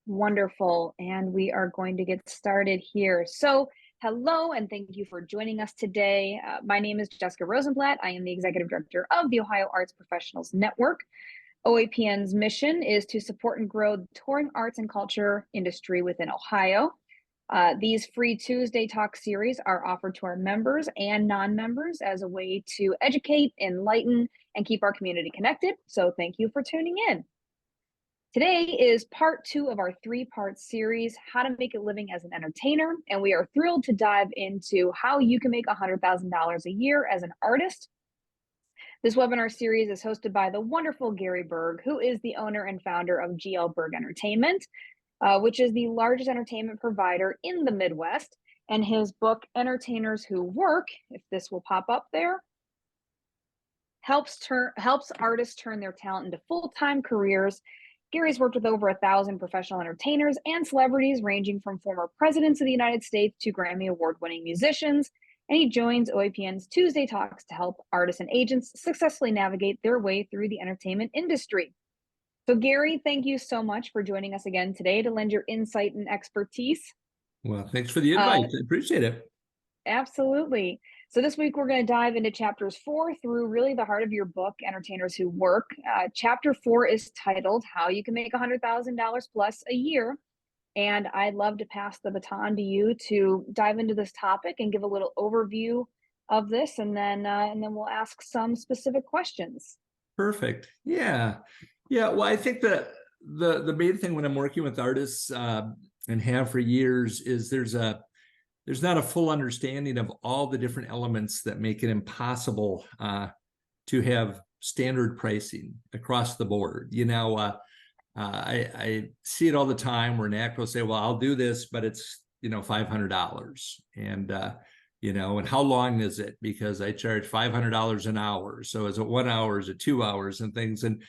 Wonderful. And we are going to get started here. So, hello, and thank you for joining us today. My name is Jessica Rosenblatt. I am the Executive Director of the Ohio Arts Professionals Network. OAPN's mission is to support and grow the touring arts and culture industry within Ohio. These free Tuesday Talk series are offered to our members and non-members as a way to educate, enlighten, and keep our community connected. So thank you for tuning in. Today is part 2 of our 3-part series, How to Make a Living as an Entertainer, and we are thrilled to dive into how you can make $100,000 a year as an artist. This webinar series is hosted by the wonderful Gary Berg, who is the owner and founder of Berg Entertainment, which is the largest entertainment provider in the Midwest, and his book, Entertainers Who Work, if this will pop up there, helps artists turn their talent into full-time careers. Gary's worked with over 1,000 professional entertainers and celebrities ranging from former presidents of the United States to Grammy Award-winning musicians, and he joins OAPN's Tuesday Talks to help artists and agents successfully navigate their way through the entertainment industry. So Gary, thank you so much for joining us again today to lend your insight and expertise. Well, thanks for the invite. I appreciate it. Absolutely. So this week we're going to dive into chapters 4 through really the heart of your book, Entertainers Who Work. Chapter 4 is titled How You Can Make $100,000 Plus a Year. And I'd love to pass the baton to you to dive into this topic and give a little overview of this, and then we'll ask some specific questions. Perfect. Yeah. Well, I think that the main thing when I'm working with artists and have for years is there's not a full understanding of all the different elements that make it impossible to have standard pricing across the board. I see it all the time where an act will say, well, I'll do this, but it's, $500. And, and how long is it? Because I charge $500 an hour. So is it 1 hour? Is it 2 hours and things? And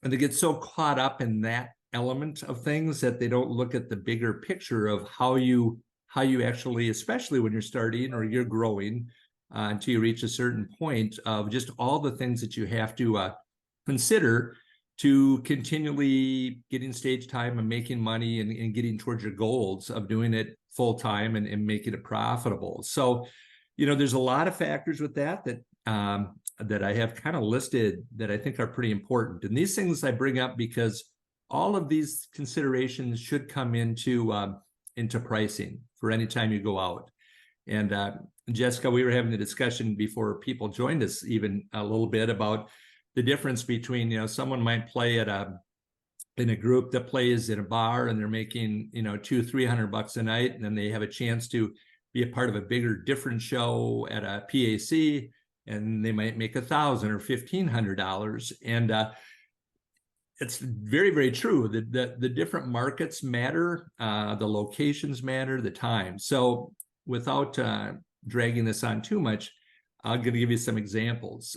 they get so caught up in that element of things that they don't look at the bigger picture of how you actually, especially when you're starting or you're growing until you reach a certain point of just all the things that you have to consider to continually getting stage time and making money and getting towards your goals of doing it full time and making it profitable. So, there's a lot of factors with that I have kind of listed that I think are pretty important. And these things I bring up because all of these considerations should come into pricing for any time you go out. And Jessica, we were having a discussion before people joined us even a little bit about the difference between, someone might play in a group that plays in a bar and they're making, $200-300 a night, and then they have a chance to be a part of a bigger, different show at a PAC, and they might make $1,000 or $1,500. And it's very, very true that the different markets matter, the locations matter, the time. So without dragging this on too much, I'm going to give you some examples.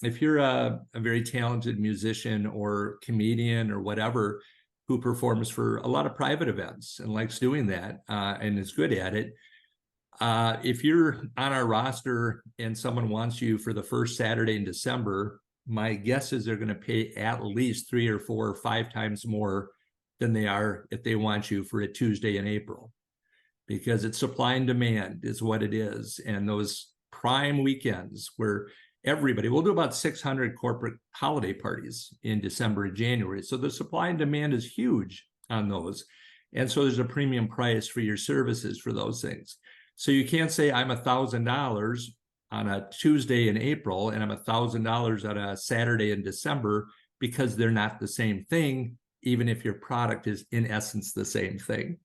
If you're a very talented musician or comedian or whatever who performs for a lot of private events and likes doing that and is good at it, if you're on our roster and someone wants you for the first Saturday in December, my guess is they're going to pay at least 3 or 4 or 5 times more than they are if they want you for a Tuesday in April, because it's supply and demand is what it is. And those prime weekends where we'll do about 600 corporate holiday parties in December and January. So the supply and demand is huge on those. And so there's a premium price for your services for those things. So you can't say I'm $1,000 on a Tuesday in April and I'm $1,000 on a Saturday in December, because they're not the same thing, even if your product is in essence the same thing.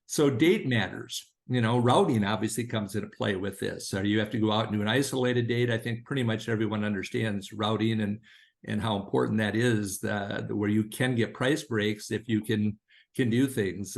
So date matters. Routing obviously comes into play with this. So you have to go out and do an isolated date. I think pretty much everyone understands routing and how important that is, where you can get price breaks if you can do things.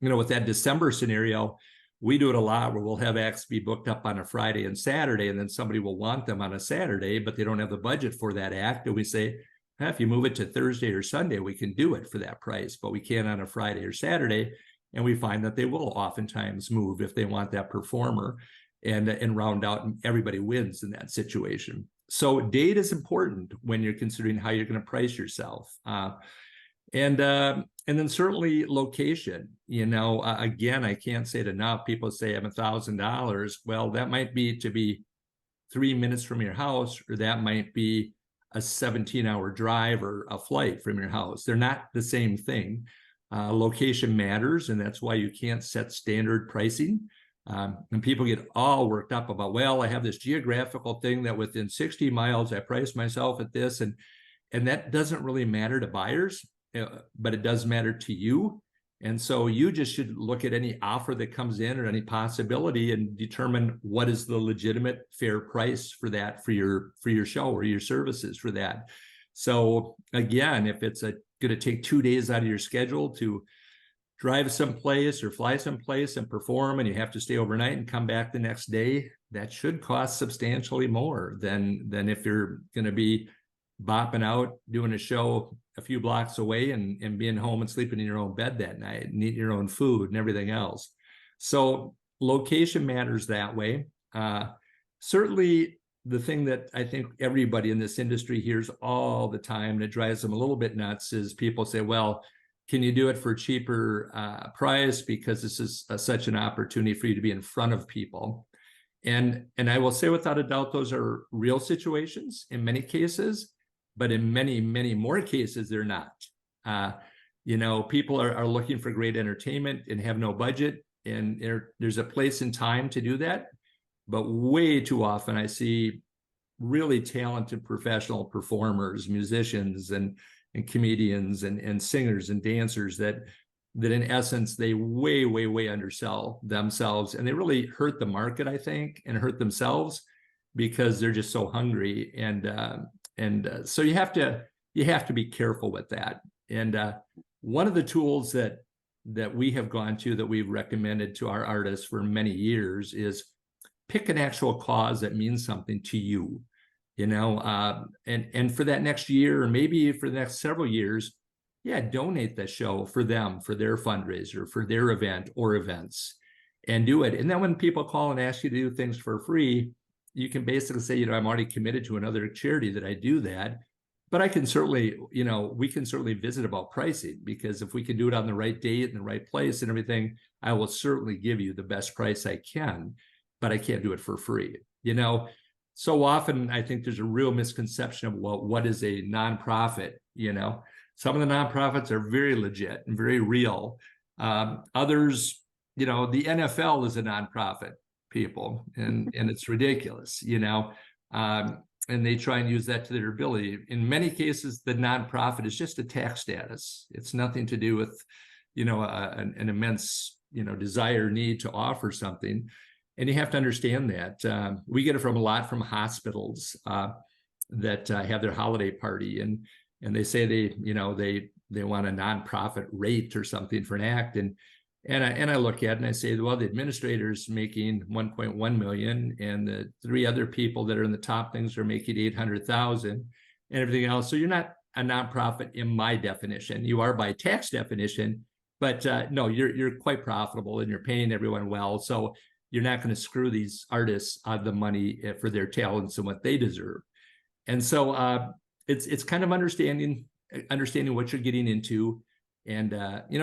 With that December scenario, we do it a lot where we'll have acts be booked up on a Friday and Saturday, and then somebody will want them on a Saturday, but they don't have the budget for that act. And we say, if you move it to Thursday or Sunday, we can do it for that price, but we can't on a Friday or Saturday. And we find that they will oftentimes move if they want that performer and round out, and everybody wins in that situation. So date is important when you're considering how you're going to price yourself. And then certainly location. Again, I can't say it enough. People say I'm $1,000. Well, that might be to be 3 minutes from your house, or that might be a 17-hour drive or a flight from your house. They're not the same thing. Location matters, and that's why you can't set standard pricing. And people get all worked up about, well, I have this geographical thing that within 60 miles, I price myself at this, and that doesn't really matter to buyers, but it does matter to you. And so you just should look at any offer that comes in or any possibility and determine what is the legitimate fair price for that, for your show or your services for that. So again, if it's going to take 2 days out of your schedule to drive someplace or fly someplace and perform, and you have to stay overnight and come back the next day, that should cost substantially more than if you're going to be bopping out, doing a show a few blocks away and being home and sleeping in your own bed that night and eating your own food and everything else. So location matters that way. Certainly the thing that I think everybody in this industry hears all the time, and it drives them a little bit nuts, is people say, well, can you do it for a cheaper price because this is such an opportunity for you to be in front of people? And I will say without a doubt, those are real situations in many cases, but in many, many more cases, they're not. People are looking for great entertainment and have no budget, and there's a place and time to do that. But way too often I see really talented professional performers, musicians and comedians and singers and dancers that in essence, they way undersell themselves, and they really hurt the market, I think, and hurt themselves because they're just so hungry. And so you have to be careful with that. And one of the tools that we have gone to, that we've recommended to our artists for many years, is pick an actual cause that means something to you, and for that next year, or maybe for the next several years, donate the show for them, for their fundraiser, for their event or events, and do it. And then when people call and ask you to do things for free, you can basically say, I'm already committed to another charity that I do that, but I can certainly, we can certainly visit about pricing, because if we can do it on the right date and the right place and everything, I will certainly give you the best price I can, but I can't do it for free. So often I think there's a real misconception of, well, what is a nonprofit? Some of the nonprofits are very legit and very real. Others, the NFL is a nonprofit, people, and it's ridiculous, and they try and use that to their ability. In many cases, the nonprofit is just a tax status. It's nothing to do with, an immense, desire, need to offer something. And you have to understand that. We get it from a lot from hospitals that have their holiday party, and they say they want a nonprofit rate or something for an act, and I look at it and I say, well, the administrator's making 1.1 million, and the 3 other people that are in the top things are making 800,000, and everything else. So you're not a nonprofit in my definition. You are by tax definition, but no, you're quite profitable and you're paying everyone well. So you're not going to screw these artists out of the money for their talents and what they deserve. And so it's kind of understanding what you're getting into. And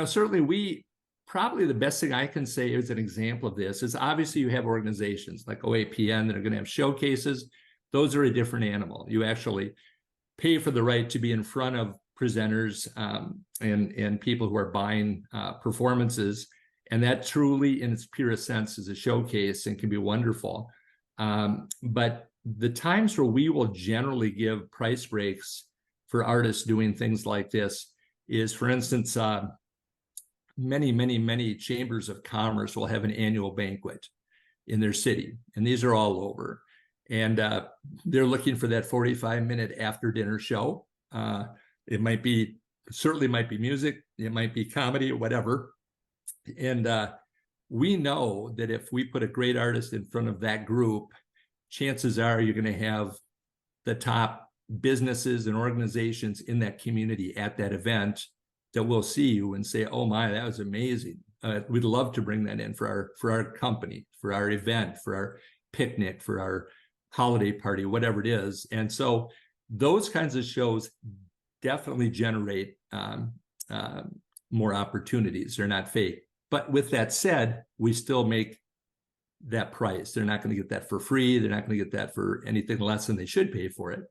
certainly probably the best thing I can say as an example of this is, obviously you have organizations like OAPN that are going to have showcases. Those are a different animal. You actually pay for the right to be in front of presenters and people who are buying performances. And that truly, in its purest sense, is a showcase and can be wonderful. But the times where we will generally give price breaks for artists doing things like this is, for instance, many chambers of commerce will have an annual banquet in their city, and these are all over. And they're looking for that 45-minute after dinner show. It certainly might be music, it might be comedy or whatever. And we know that if we put a great artist in front of that group, chances are you're going to have the top businesses and organizations in that community at that event that will see you and say, oh my, that was amazing. We'd love to bring that in for our company, for our event, for our picnic, for our holiday party, whatever it is. And so those kinds of shows definitely generate more opportunities. They're not fake. But with that said, we still make that price. They're not going to get that for free. They're not going to get that for anything less than they should pay for it.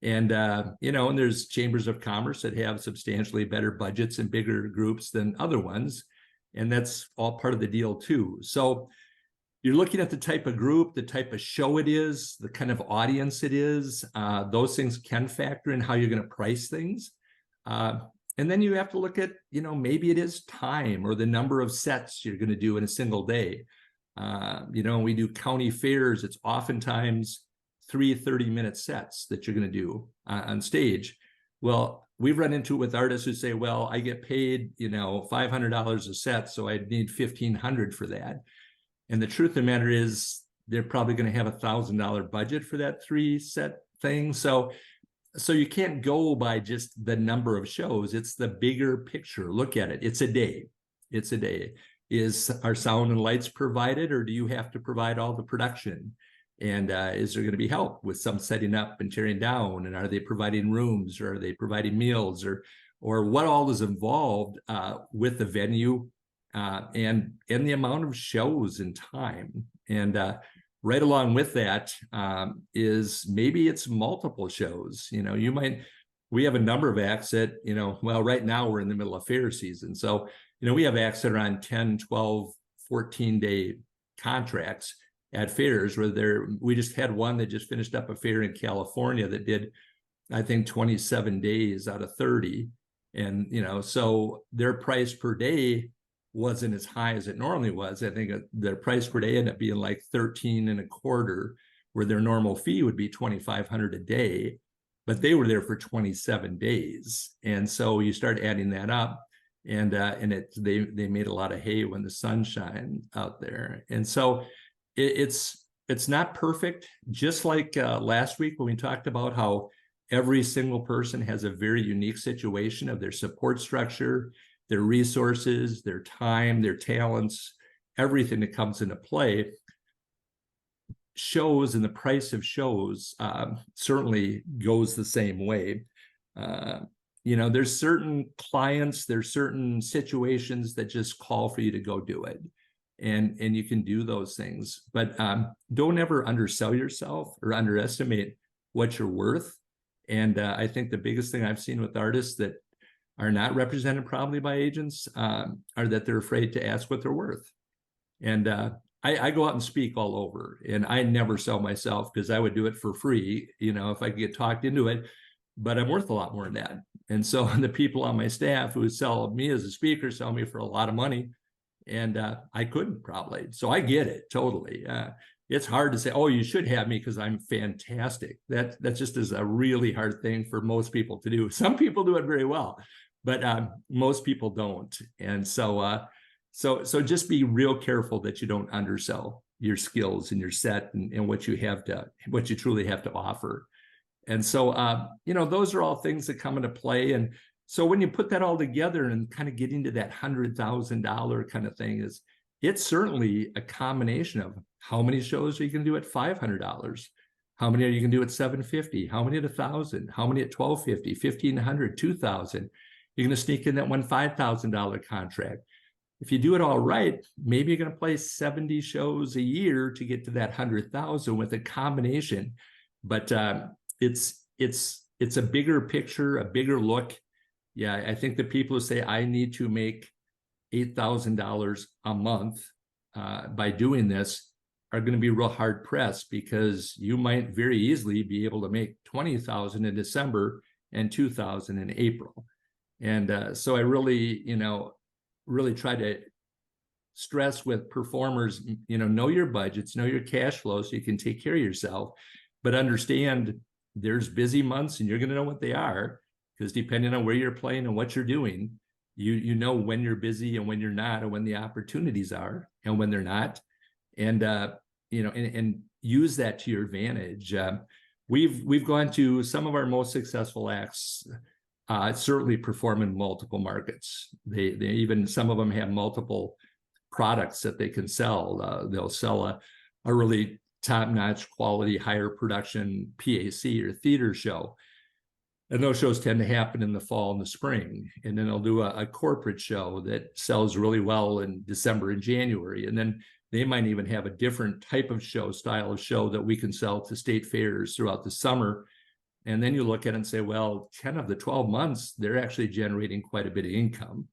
And, and there's chambers of commerce that have substantially better budgets and bigger groups than other ones. And that's all part of the deal too. So you're looking at the type of group, the type of show it is, the kind of audience it is. Those things can factor in how you're going to price things. And then you have to look at, maybe it is time or the number of sets you're going to do in a single day. We do county fairs. It's oftentimes 3 30-minute sets that you're going to do on stage. Well, we've run into it with artists who say, well, I get paid, $500 a set, so I need $1,500 for that. And the truth of the matter is they're probably going to have $1,000 budget for that 3-set thing. So you can't go by just the number of shows. It's the bigger picture. Look at it. It's a day. It's a day. Is our sound and lights provided, or do you have to provide all the production? And is there going to be help with some setting up and tearing down? And are they providing rooms, or are they providing meals, or what all is involved with the venue and the amount of shows and time? And right along with that is maybe it's multiple shows. We have a number of acts that, right now we're in the middle of fair season. So, we have acts that are on 10, 12, 14-day contracts at fairs where we just had one that just finished up a fair in California that did, I think, 27 days out of 30. And, so their price per day wasn't as high as it normally was. I think their price per day ended up being like 13 and a quarter, where their normal fee would be $2,500 a day, but they were there for 27 days. And so you start adding that up, and they made a lot of hay when the sun shined out there. And so it's not perfect. Just like last week when we talked about how every single person has a very unique situation of their support structure, their resources, their time, their talents, everything that comes into play. Shows and the price of shows certainly goes the same way. There's certain clients, there's certain situations that just call for you to go do it. And you can do those things, but don't ever undersell yourself or underestimate what you're worth. And I think the biggest thing I've seen with artists that are not represented probably by agents are that they're afraid to ask what they're worth. And I go out and speak all over, and I never sell myself because I would do it for free, if I could get talked into it, but I'm worth a lot more than that. And so the people on my staff who sell me as a speaker sell me for a lot of money, and I couldn't probably. So I get it totally. It's hard to say, oh, you should have me because I'm fantastic. That just is a really hard thing for most people to do. Some people do it very well, but most people don't. And so just be real careful that you don't undersell your skills and your set and what you truly have to offer. And so, those are all things that come into play. And so when you put that all together and kind of get into that $100,000 kind of thing, it's certainly a combination of how many shows are you going to do at $500? How many are you going to do at $750? How many at $1,000? How many at $1,250, $1,500, $2,000? You're going to sneak in that one $5,000 contract. If you do it all right, maybe you're going to play 70 shows a year to get to that 100,000 with a combination. But it's a bigger picture, a bigger look. Yeah, I think the people who say I need to make $8,000 a month by doing this are going to be real hard pressed, because you might very easily be able to make $20,000 in December and $2,000 in April. And so I really try to stress with performers, know your budgets, know your cash flow so you can take care of yourself, but understand there's busy months and you're going to know what they are, because depending on where you're playing and what you're doing, you know when you're busy and when you're not, and when the opportunities are and when they're not. And and use that to your advantage. We've gone to some of our most successful acts certainly perform in multiple markets. They even, some of them have multiple products that they can sell. They'll sell a really top-notch quality, higher production PAC or theater show. And those shows tend to happen in the fall and the spring. And then I'll do a corporate show that sells really well in December and January. And then they might even have a different type of show, style of show that we can sell to state fairs throughout the summer. And then you look at it and say, well, 10 of the 12 months, they're actually generating quite a bit of income,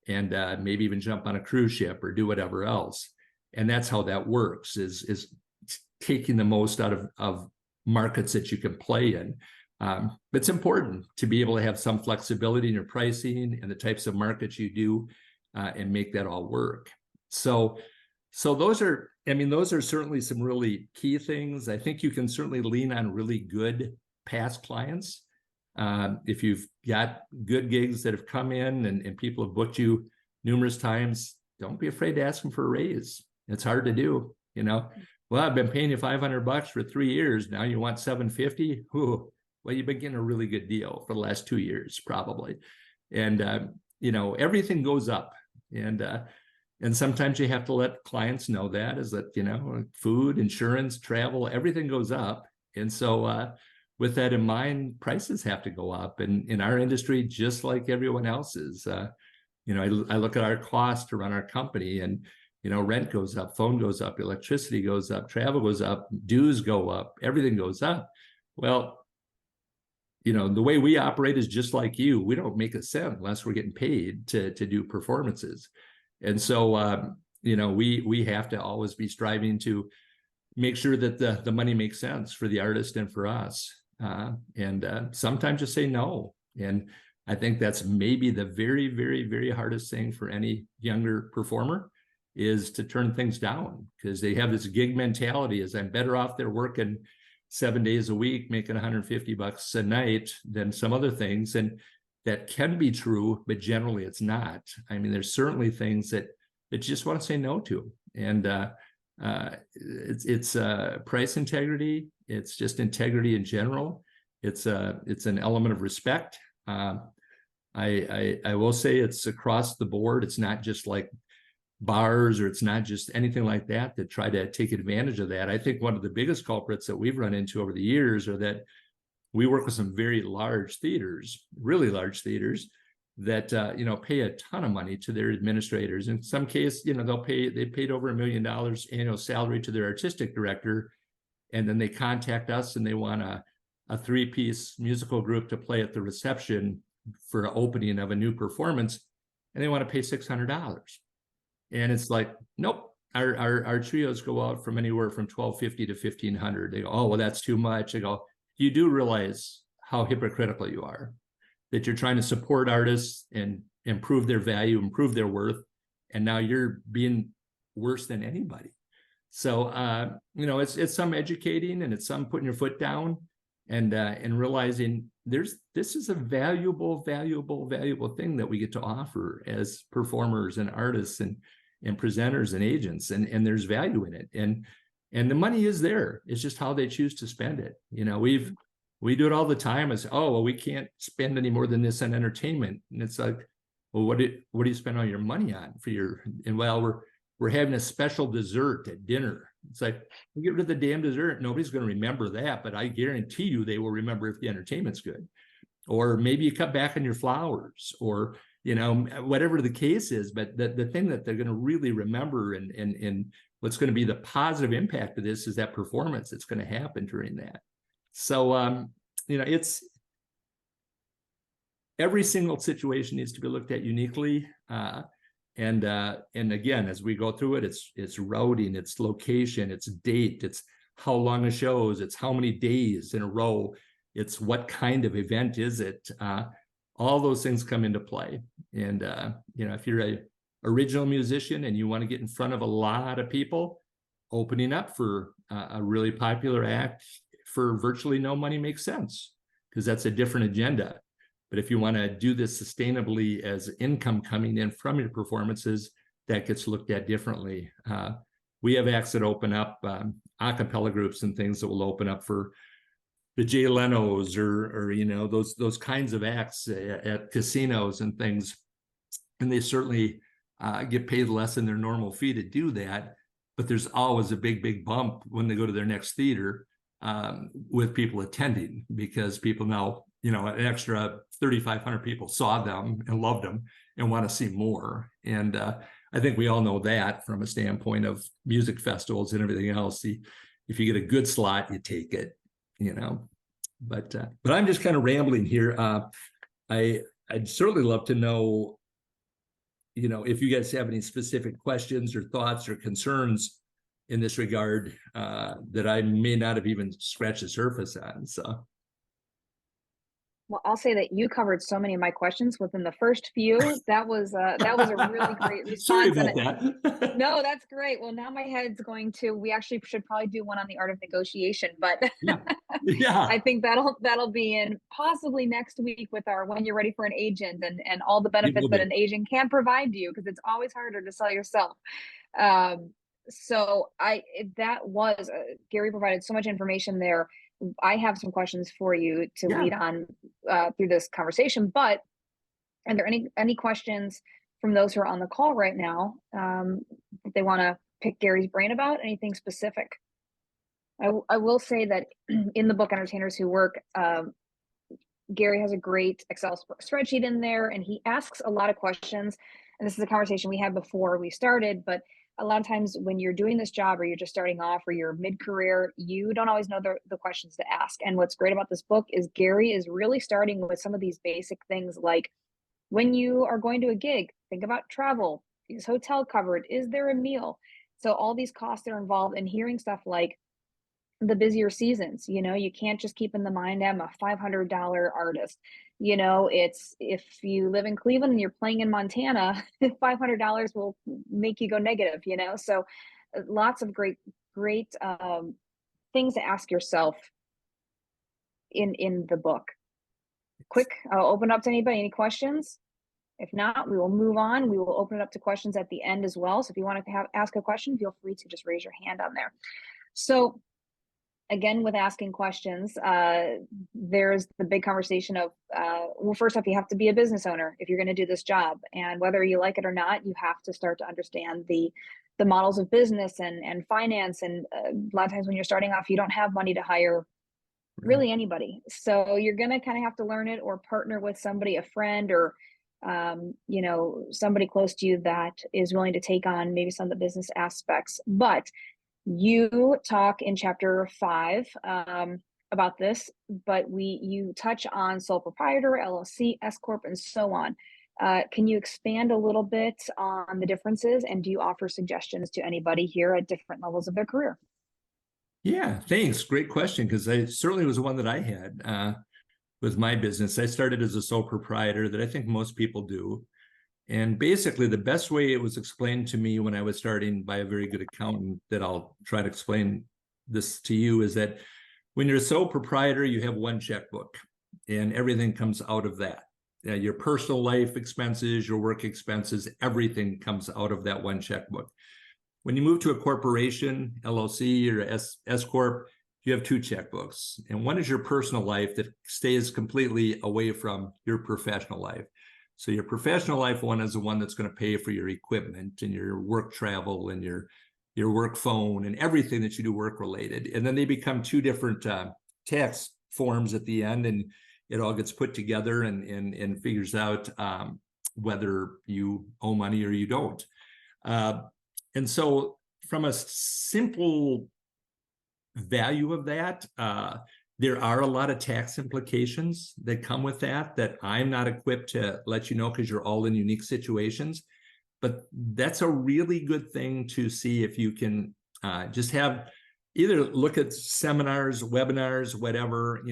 and maybe even jump on a cruise ship or do whatever else. And that's how that works, is taking the most out of markets that you can play in. It's important to be able to have some flexibility in your pricing and the types of markets you do, and make that all work. So those are, I mean, those are certainly some really key things. I think you can certainly lean on really good past clients. If you've got good gigs that have come in and people have booked you numerous times, don't be afraid to ask them for a raise. It's hard to do, you know. Well, I've been paying you $500 for 3 years. Now you want $750. Ooh, well, you've been getting a really good deal for the last 2 years, probably. And you know, everything goes up, and sometimes you have to let clients know that, is that, you know, food, insurance, travel, everything goes up. And so with that in mind, prices have to go up. And in our industry, just like everyone else's, you know, I look at our cost to run our company, and, you know, rent goes up, phone goes up, electricity goes up, travel goes up, dues go up, everything goes up. Well, you know, the way we operate is just like you. We don't make a cent unless we're getting paid to do performances. And so, you know, we have to always be striving to make sure that the money makes sense for the artist and for us. And sometimes just say no. And I think that's maybe the very, very, very hardest thing for any younger performer, is to turn things down, because they have this gig mentality, is I'm better off there working 7 days a week, making $150 a night than some other things. And that can be true, but generally it's not. I mean, there's certainly things that you just want to say no to. And it's price integrity. It's just integrity in general. It's an element of respect. I will say it's across the board. It's not just like bars, or it's not just anything like that try to take advantage of that. I think one of the biggest culprits that we've run into over the years are that we work with some very large theaters, really large theaters, that you know, pay a ton of money to their administrators. In some case, you know, they paid over $1 million annual salary to their artistic director, and then they contact us and they want a 3-piece musical group to play at the reception for an opening of a new performance, and they want to pay $600. And it's like, nope, our trios go out from anywhere from $1,250 to $1,500. They go, oh, well, that's too much. I go, you do realize how hypocritical you are, that you're trying to support artists and improve their value, improve their worth, and now you're being worse than anybody. So you know, it's some educating, and it's some putting your foot down, and realizing this is a valuable thing that we get to offer as performers and artists and presenters and agents, and there's value in it, and the money is there. It's just how they choose to spend it. You know, we do it all the time as, oh, well, we can't spend any more than this on entertainment. And it's like, well, what do you spend all your money on for your, and well, we're having a special dessert at dinner. It's like, we get rid of the damn dessert. Nobody's going to remember that, but I guarantee you they will remember if the entertainment's good. Or maybe you cut back on your flowers, or, you know, whatever the case is. But the thing that they're going to really remember, and what's going to be the positive impact of this, is that performance that's going to happen during that. So, you know, it's, every single situation needs to be looked at uniquely. And again, as we go through it, it's routing, it's location, it's date, it's how long a show is, it's how many days in a row, it's what kind of event is it. All those things come into play. And you know, if you're a original musician and you want to get in front of a lot of people, opening up for a really popular act for virtually no money makes sense, because that's a different agenda. But if you want to do this sustainably as income coming in from your performances, that gets looked at differently. We have acts that open up, a cappella groups and things that will open up for the Jay Leno's, or you know, those kinds of acts at casinos and things. And they certainly get paid less than their normal fee to do that. But there's always a big bump when they go to their next theater with people attending, because people now an extra 3,500 people saw them and loved them and want to see more. And I think we all know that from a standpoint of music festivals and everything else. If you get a good slot, you take it, But I'm just kind of rambling here. I'd certainly love to know, if you guys have any specific questions or thoughts or concerns in this regard that I may not have even scratched the surface on. So. Well, I'll say that you covered so many of my questions within the first few. That was a really great response. Sorry about that. No, that's great. Well, now my head's going to. We actually should probably do one on the art of negotiation, but yeah. I think that'll be in possibly next week with our when you're ready for an agent and all the benefits that an agent can provide you, because it's always harder to sell yourself. So that was Gary provided so much information there. I have some questions for you to lead on through this conversation, but are there any questions from those who are on the call right now that they want to pick Gary's brain about? Anything specific? I will say that in the book Entertainers Who Work, Gary has a great Excel spreadsheet in there, and he asks a lot of questions. And this is a conversation we had before we started, but a lot of times when you're doing this job or you're just starting off or you're mid-career, you don't always know the questions to ask. And what's great about this book is Gary is really starting with some of these basic things, like when you are going to a gig, think about travel. Is hotel covered? Is there a meal? So all these costs are involved, and hearing stuff like the busier seasons, you can't just keep in the mind, I'm a $500 artist. It's if you live in Cleveland and you're playing in Montana, $500 will make you go negative, so lots of great things to ask yourself in the book. Quick, I'll open up to anybody. Any questions? If not, we will move on. We will open it up to questions at the end as well. So if you want to ask a question, feel free to just raise your hand on there. So again, with asking questions, there's the big conversation of, well, first off, you have to be a business owner if you're going to do this job. And whether you like it or not, you have to start to understand the models of business and finance. And a lot of times when you're starting off, you don't have money to hire really anybody. So you're going to kind of have to learn it or partner with somebody, a friend, or somebody close to you that is willing to take on maybe some of the business aspects. But you talk in chapter 5 about this, but you touch on sole proprietor, LLC, S Corp, and so on. Can you expand a little bit on the differences, and do you offer suggestions to anybody here at different levels of their career? Yeah, thanks. Great question, because I certainly was one that I had with my business. I started as a sole proprietor, that I think most people do. And basically, the best way it was explained to me when I was starting by a very good accountant, that I'll try to explain this to you, is that when you're a sole proprietor, you have one checkbook and everything comes out of that. Your personal life expenses, your work expenses, everything comes out of that one checkbook. When you move to a corporation, LLC or S Corp, you have two checkbooks. And one is your personal life that stays completely away from your professional life. So your professional life one is the one that's going to pay for your equipment and your work travel and your work phone and everything that you do work related. And then they become two different tax forms at the end, and it all gets put together and figures out whether you owe money or you don't. And so from a simple value of that, there are a lot of tax implications that come with that I'm not equipped to let you know, because you're all in unique situations. But that's a really good thing to see if you can just have either look at seminars, webinars, whatever.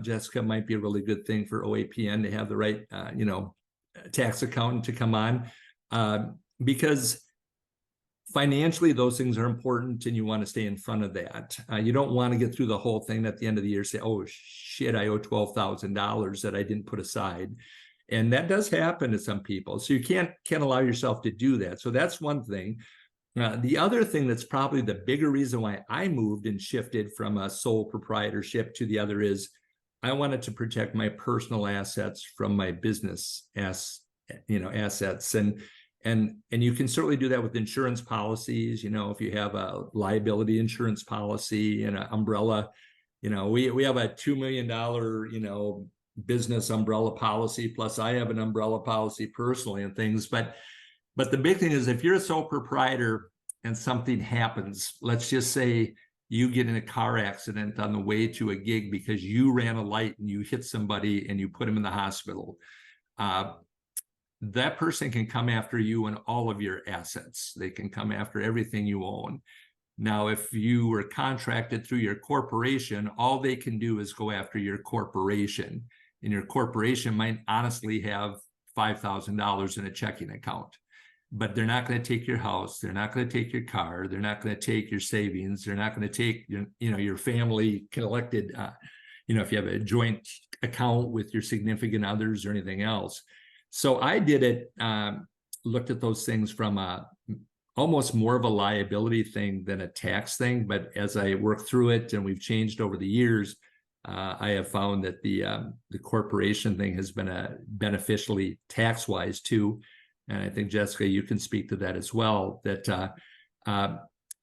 Jessica might be a really good thing for OAPN to have the right, tax accountant to come on, because financially, those things are important, and you want to stay in front of that. You don't want to get through the whole thing at the end of the year, say, oh, shit, I owe $12,000 that I didn't put aside. And that does happen to some people. So you can't allow yourself to do that. So that's one thing. The other thing that's probably the bigger reason why I moved and shifted from a sole proprietorship to the other is I wanted to protect my personal assets from my business assets. And you can certainly do that with insurance policies. If you have a liability insurance policy and an umbrella, we have a $2 million, business umbrella policy, plus I have an umbrella policy personally and things. But the big thing is, if you're a sole proprietor and something happens, let's just say you get in a car accident on the way to a gig because you ran a light and you hit somebody and you put them in the hospital. That person can come after you and all of your assets. They can come after everything you own. Now, if you were contracted through your corporation, all they can do is go after your corporation. And your corporation might honestly have $5,000 in a checking account, but they're not going to take your house. They're not going to take your car. They're not going to take your savings. They're not going to take your family collected, if you have a joint account with your significant others or anything else. So I did it, looked at those things from almost more of a liability thing than a tax thing. But as I work through it, and we've changed over the years, I have found that the corporation thing has been beneficially tax-wise too. And I think, Jessica, you can speak to that as well, that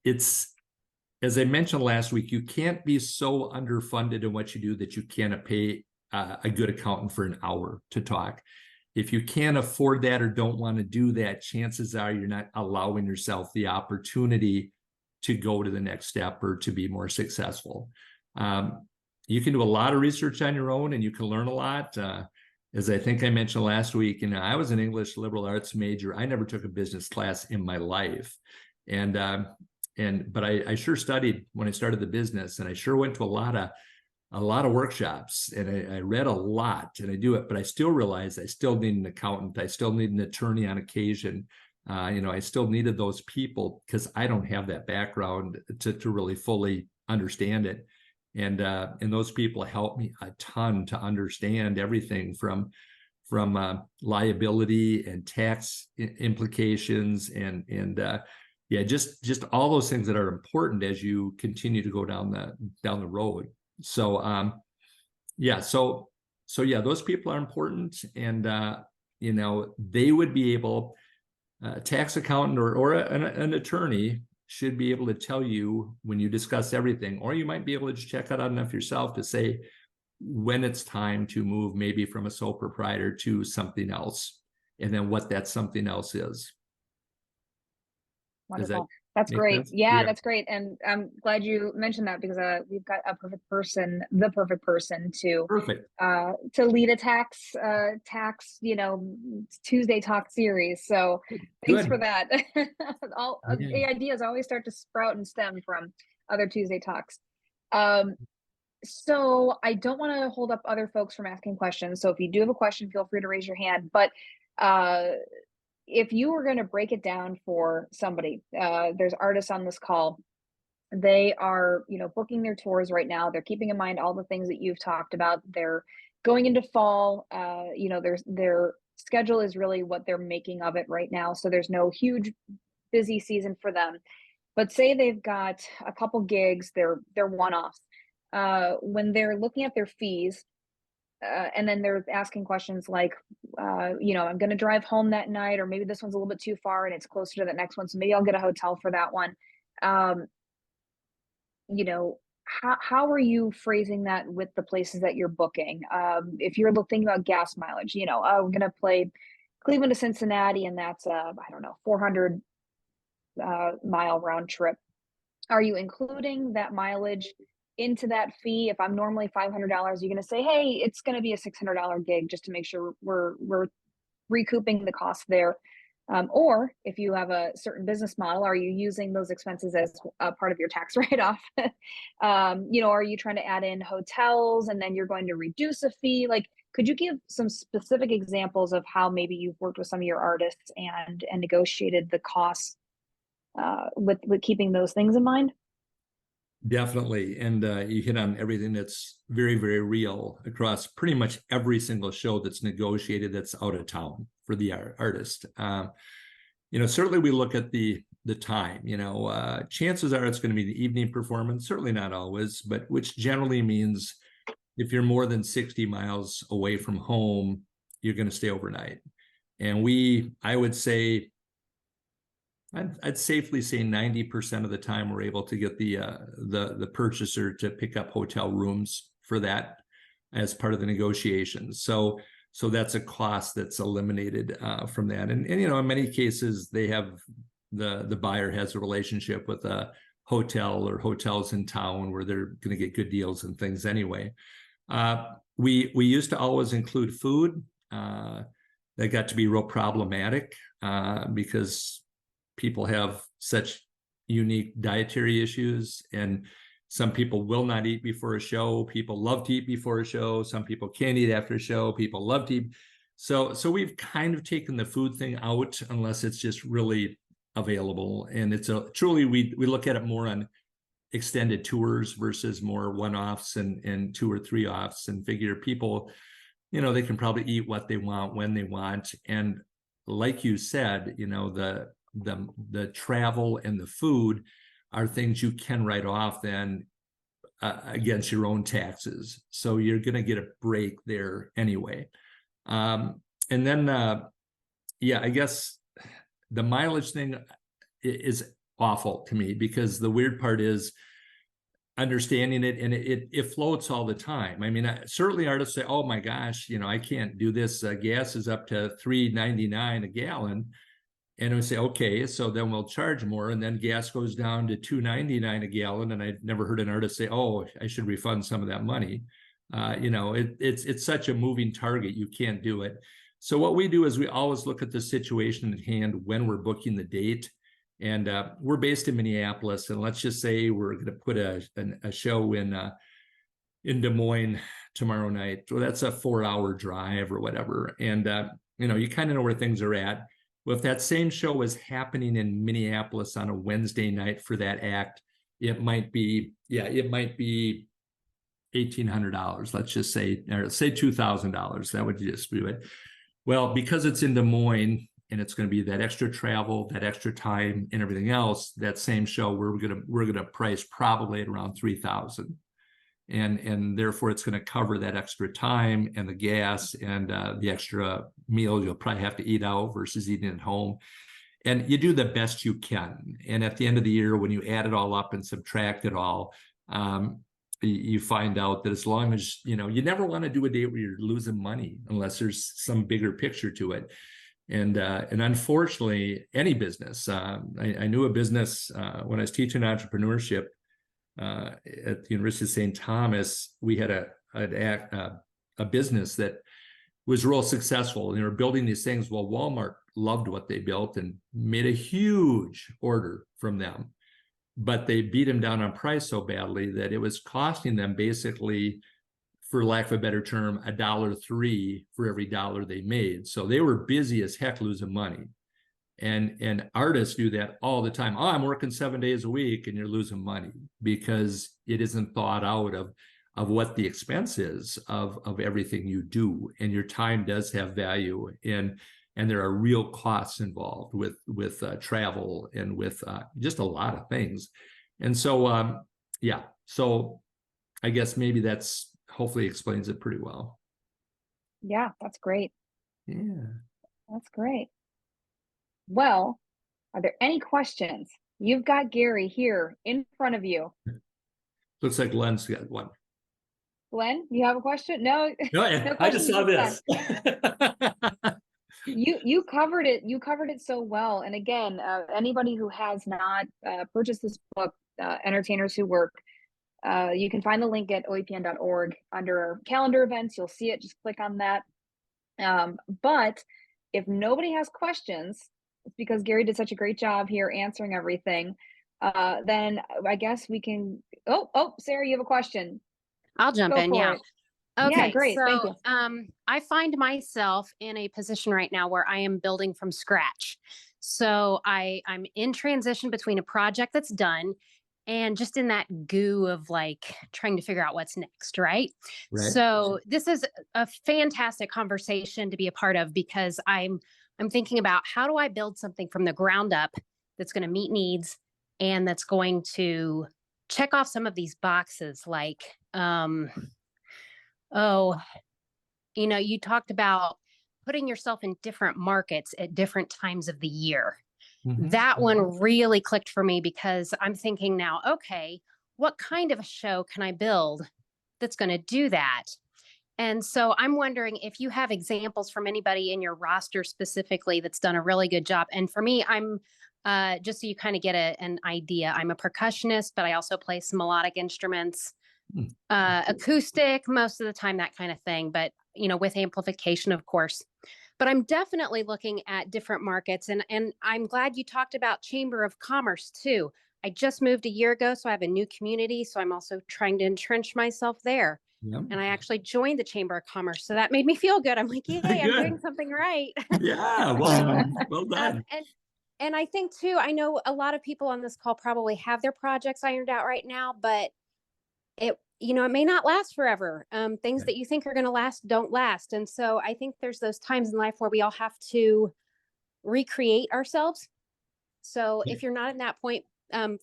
it's, as I mentioned last week, you can't be so underfunded in what you do that you cannot pay a good accountant for an hour to talk. If you can't afford that or don't want to do that, chances are you're not allowing yourself the opportunity to go to the next step or to be more successful. You can do a lot of research on your own and you can learn a lot. As I think I mentioned last week, I was an English liberal arts major. I never took a business class in my life. But I sure studied when I started the business, and I sure went to a lot of workshops, and I read a lot, and I do it, but I still realized I still need an accountant. I still need an attorney on occasion. I still needed those people because I don't have that background to really fully understand it. And those people helped me a ton to understand everything from liability and tax implications and just all those things that are important as you continue to go down the road. So those people are important, and they would be able, tax accountant or an attorney should be able to tell you when you discuss everything, or you might be able to just check out enough yourself to say when it's time to move maybe from a sole proprietor to something else, and then what that something else is. Wonderful. That's great. Yeah, that's great. And I'm glad you mentioned that, because we've got the perfect person to lead a tax Tuesday Talk series. So thanks for that. The ideas always start to sprout and stem from other Tuesday Talks. So I don't want to hold up other folks from asking questions. So if you do have a question, feel free to raise your hand. But if you were going to break it down for somebody, there's artists on this call. They are, booking their tours right now. They're keeping in mind all the things that you've talked about. They're going into fall. Their schedule is really what they're making of it right now. So there's no huge busy season for them. But say they've got a couple gigs, they're one-offs. When they're looking at their fees, and then they're asking questions like, I'm going to drive home that night, or maybe this one's a little bit too far and it's closer to the next one, so maybe I'll get a hotel for that one. How are you phrasing that with the places that you're booking? If you're thinking about gas mileage, we're going to play Cleveland to Cincinnati, and that's 400 mile round trip. Are you including that mileage into that fee? If I'm normally $500, you're going to say, hey, it's going to be a $600 gig just to make sure we're recouping the cost there. Or if you have a certain business model, are you using those expenses as a part of your tax write-off? Are you trying to add in hotels and then you're going to reduce a fee? Like, could you give some specific examples of how maybe you've worked with some of your artists and negotiated the costs with keeping those things in mind? Definitely. And you hit on everything that's very, very real across pretty much every single show that's negotiated that's out of town for the artist. Certainly we look at the time, chances are it's going to be the evening performance, certainly not always, but which generally means if you're more than 60 miles away from home, you're going to stay overnight. And I would say, I'd safely say 90% of the time we're able to get the purchaser to pick up hotel rooms for that. as part of the negotiations. So that's a cost that's eliminated from that. And in many cases, they have the buyer has a relationship with a hotel or hotels in town where they're going to get good deals and things anyway. We used to always include food. That got to be real problematic because people have such unique dietary issues, and some people will not eat before a show. People love to eat before a show. Some people can't eat after a show. People love to eat. So we've kind of taken the food thing out unless it's just really available. And it's truly, we look at it more on extended tours versus more one-offs and 2 or 3 offs, and figure people, they can probably eat what they want when they want. And like you said, the travel and the food are things you can write off then against your own taxes. So you're going to get a break there anyway. And then, I guess the mileage thing is awful to me, because the weird part is understanding it, and it floats all the time. I mean, certainly artists say, oh my gosh, I can't do this. Gas is up to $3.99 a gallon. And we say, okay, so then we'll charge more. And then gas goes down to $2.99 a gallon. And I've never heard an artist say, oh, I should refund some of that money. It's such a moving target. You can't do it. So what we do is we always look at the situation at hand when we're booking the date. And we're based in Minneapolis. And let's just say we're going to put a show in Des Moines tomorrow night. Well, that's a 4-hour drive or whatever. And, you kind of know where things are at. Well, if that same show was happening in Minneapolis on a Wednesday night for that act, it might be $1,800. Let's just say, or say $2,000. That would just do it. Well, because it's in Des Moines and it's going to be that extra travel, that extra time, and everything else, that same show we're gonna price probably at around $3,000. And therefore it's going to cover that extra time and the gas and the extra meal you'll probably have to eat out versus eating at home. And you do the best you can. And at the end of the year, when you add it all up and subtract it all, you find out that as long as, you never want to do a date where you're losing money unless there's some bigger picture to it. And unfortunately, any business, I knew a business when I was teaching entrepreneurship, at the University of St. Thomas, we had a business that was real successful. And they were building these things. Well, Walmart loved what they built and made a huge order from them. But they beat them down on price so badly that it was costing them basically, for lack of a better term, $1.03 for every dollar they made. So they were busy as heck losing money. And artists do that all the time. Oh, I'm working 7 days a week and you're losing money because it isn't thought out of what the expense is of everything you do. And your time does have value. And there are real costs involved with travel and with just a lot of things. And so, so I guess maybe that's hopefully explains it pretty well. Yeah, that's great. Yeah. That's great. Well, are there any questions? You've got Gary here in front of you. Looks like Glenn's got one. Glenn, you have a question? No, no I just saw this. You covered it. You covered it so well. And again, anybody who has not purchased this book, Entertainers Who Work, you can find the link at oapn.org under calendar events. You'll see it. Just click on that. But if nobody has questions, it's because Gary did such a great job here answering everything. Then I guess we can. Oh, Sarah, you have a question. I'll jump in. Yeah. Okay. Yeah, great. So, thank you. I find myself in a position right now where I am building from scratch. So I'm in transition between a project that's done and just in that goo of like trying to figure out what's next. Right. So this is a fantastic conversation to be a part of, because I'm thinking about how do I build something from the ground up that's going to meet needs and that's going to check off some of these boxes. Like, you talked about putting yourself in different markets at different times of the year. Mm-hmm. That one really clicked for me, because I'm thinking now, okay, what kind of a show can I build that's going to do that? And so I'm wondering if you have examples from anybody in your roster specifically that's done a really good job. And for me, I'm just so you kind of get an idea, I'm a percussionist, but I also play some melodic instruments, acoustic most of the time, that kind of thing. But, you know, with amplification, of course. But I'm definitely looking at different markets. And I'm glad you talked about Chamber of Commerce too. I just moved a year ago, so I have a new community. So I'm also trying to entrench myself there. Yeah. And I actually joined the Chamber of Commerce. So that made me feel good. I'm like, yay, I'm doing something right. Yeah, well done. And I think too, I know a lot of people on this call probably have their projects ironed out right now, but it, you know, it may not last forever. Things that you think are going to last don't last. And so I think there's those times in life where we all have to recreate ourselves. So if you're not in that point,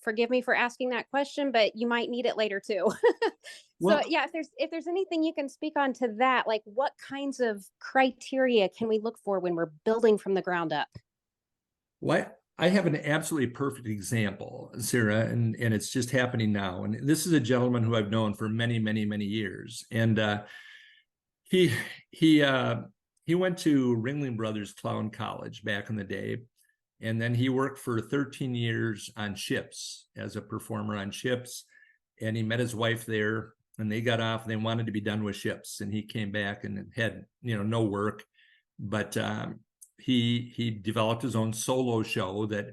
forgive me for asking that question, but you might need it later too. Well, So yeah, if there's anything you can speak on to that, like what kinds of criteria can we look for when we're building from the ground up? well, I have an absolutely perfect example, Sarah, and it's just happening now. And this is a gentleman who I've known for many, many, many years. And he went to Ringling Brothers Clown College back in the day. And then he worked for 13 years on ships as a performer on ships. And he met his wife there, and they got off and they wanted to be done with ships. And he came back and had, you know, no work. But he developed his own solo show that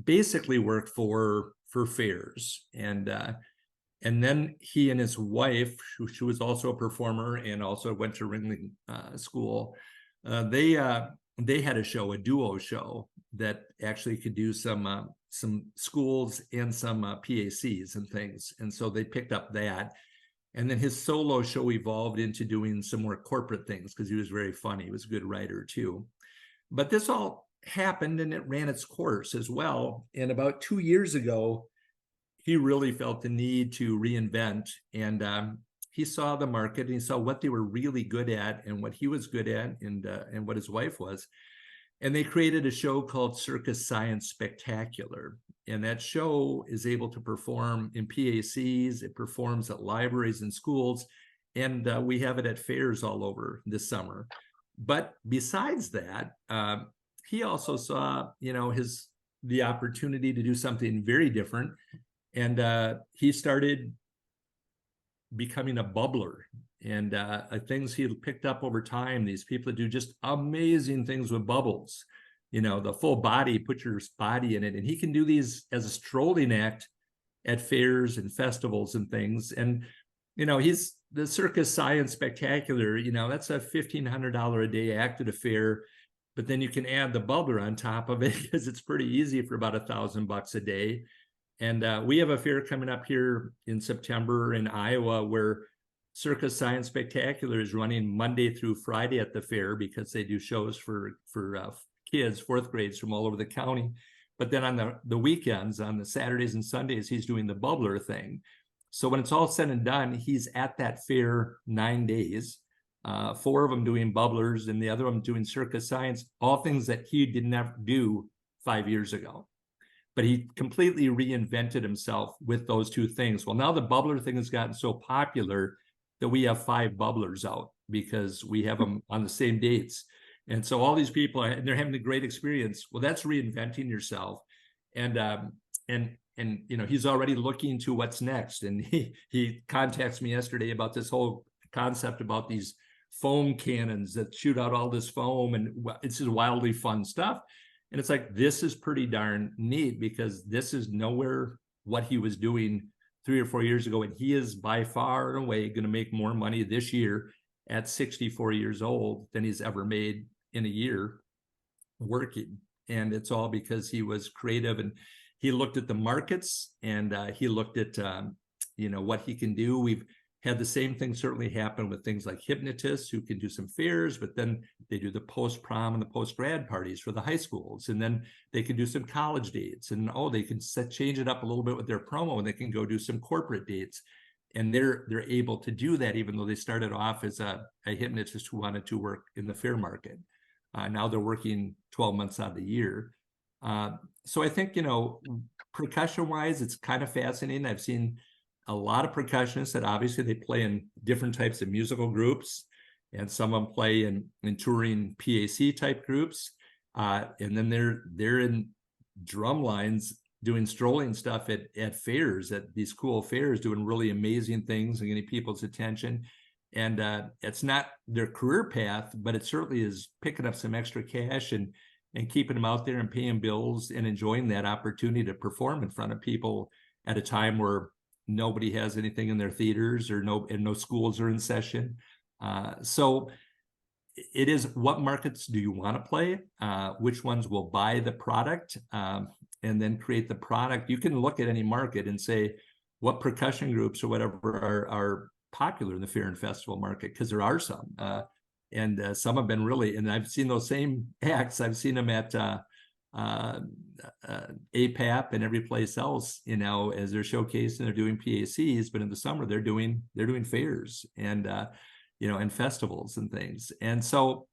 basically worked for fairs. And then he and his wife, who was also a performer and also went to Ringling School, they had a show, a duo show that actually could do some schools and some PACs and things. And so they picked up that. And then his solo show evolved into doing some more corporate things because he was very funny. He was a good writer too. But this all happened and it ran its course as well. And about 2 years ago, he really felt the need to reinvent. And he saw the market and he saw what they were really good at and what he was good at and what his wife was. And they created a show called Circus Science Spectacular. And that show is able to perform in PACs, it performs at libraries and schools, and we have it at fairs all over this summer. But besides that, he also saw, you know, the opportunity to do something very different. And he started becoming a bubbler. And things he picked up over time, these people that do just amazing things with bubbles, you know, the full body, put your body in it. And he can do these as a strolling act at fairs and festivals and things. And, you know, he's the Circus Science Spectacular, you know, that's a $1,500 a day act at a fair. But then you can add the bubbler on top of it because it's pretty easy for about $1,000 a day. And we have a fair coming up here in September in Iowa where Circus Science Spectacular is running Monday through Friday at the fair because they do shows for kids, fourth grades from all over the county. But then on the weekends, on the Saturdays and Sundays, he's doing the bubbler thing. So when it's all said and done, he's at that fair 9 days, 4 of them doing bubblers and the other one doing circus science, all things that he did not do 5 years ago. But he completely reinvented himself with those two things. Well, now the bubbler thing has gotten so popular that we have 5 bubblers out because we have them on the same dates. And so all these people, and they're having a great experience. Well, that's reinventing yourself. And you know, he's already looking to what's next. And he contacts me yesterday about this whole concept about these foam cannons that shoot out all this foam. And it's just wildly fun stuff. And it's like, this is pretty darn neat because this is nowhere what he was doing 3 or 4 years ago. And he is by far and away going to make more money this year at 64 years old than he's ever made in a year working. And it's all because he was creative and he looked at the markets and he looked at, you know, what he can do. We've had the same thing certainly happen with things like hypnotists who can do some fairs, but then they do the post-prom and the post-grad parties for the high schools. And then they can do some college dates and, they can change it up a little bit with their promo and they can go do some corporate dates. And they're able to do that even though they started off as a hypnotist who wanted to work in the fair market. Now they're working 12 months out of the year. So I think, you know, percussion-wise, it's kind of fascinating. I've seen a lot of percussionists that obviously they play in different types of musical groups. and some of them play in touring PAC type groups. And then they're in drum lines doing strolling stuff at fairs, at these cool fairs, doing really amazing things and getting people's attention. And it's not their career path, but it certainly is picking up some extra cash and keeping them out there and paying bills and enjoying that opportunity to perform in front of people at a time where nobody has anything in their theaters or no schools are in session. So it is, what markets do you want to play? Which ones will buy the product and then create the product? You can look at any market and say what percussion groups or whatever are popular in the fair and festival market, because there are some. And some have been really, and I've seen those same acts. I've seen them at APAP and every place else, you know, as they're showcasing, they're doing PACs, but in the summer they're doing fairs and you know, and festivals and things. And so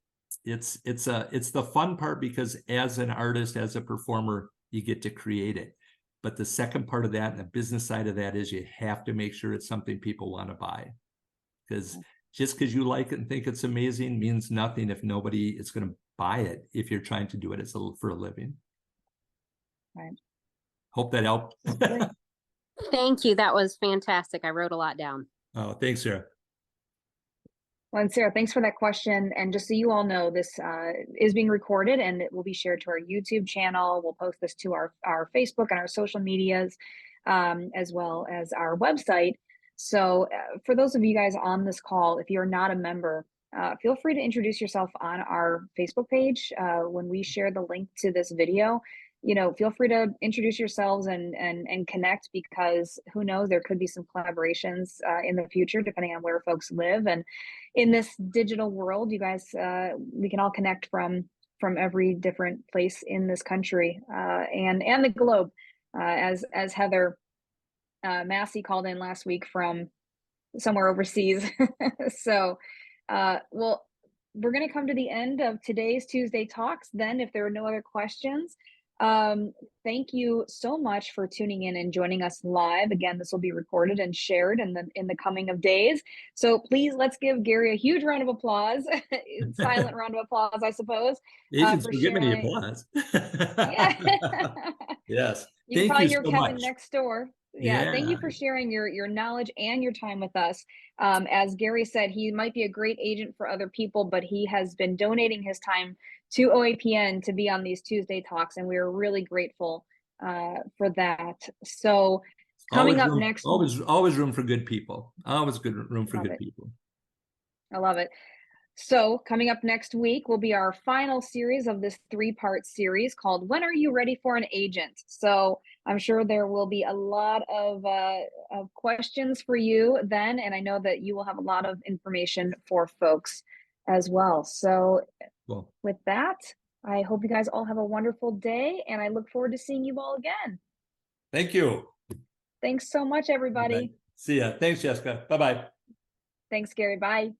it's the fun part, because as an artist, as a performer, you get to create it. But the second part of that and the business side of that is you have to make sure it's something people want to buy, because just because you like it and think it's amazing means nothing if nobody is going to buy it, if you're trying to do it for a living. Right. Hope that helped. Thank you. That was fantastic. I wrote a lot down. Oh, thanks, Sarah. Well, and Sarah, thanks for that question. And just so you all know, this is being recorded and it will be shared to our YouTube channel. We'll post this to our Facebook and our social medias, as well as our website. So for those of you guys on this call, if you're not a member, feel free to introduce yourself on our Facebook page. When we share the link to this video, you know, feel free to introduce yourselves and connect, because who knows, there could be some collaborations in the future, depending on where folks live. And in this digital world, you guys, we can all connect from every different place in this country and the globe. As Heather Massey called in last week from somewhere overseas. So, well, we're going to come to the end of today's Tuesday Talks then, if there are no other questions. Thank you so much for tuning in and joining us live. Again, this will be recorded and shared in the coming of days. So please, let's give Gary a huge round of applause. Silent round of applause, I suppose. Agents for giving me applause. Yeah. Yes. You can Thank probably you hear so Kevin much. next door. Yeah, thank you for sharing your knowledge and your time with us. As Gary said, he might be a great agent for other people, but he has been donating his time to OAPN to be on these Tuesday Talks, and we are really grateful for that. So coming up next, always room for good people. Always good room for good people. I love it. So coming up next week will be our final series of this 3-part series called When Are You Ready for an Agent? So I'm sure there will be a lot of questions for you then, and I know that you will have a lot of information for folks as well. So cool. With that, I hope you guys all have a wonderful day, and I look forward to seeing you all again. Thank you. Thanks so much, everybody. Bye. See ya. Thanks, Jessica. Bye-bye. Thanks, Gary. Bye.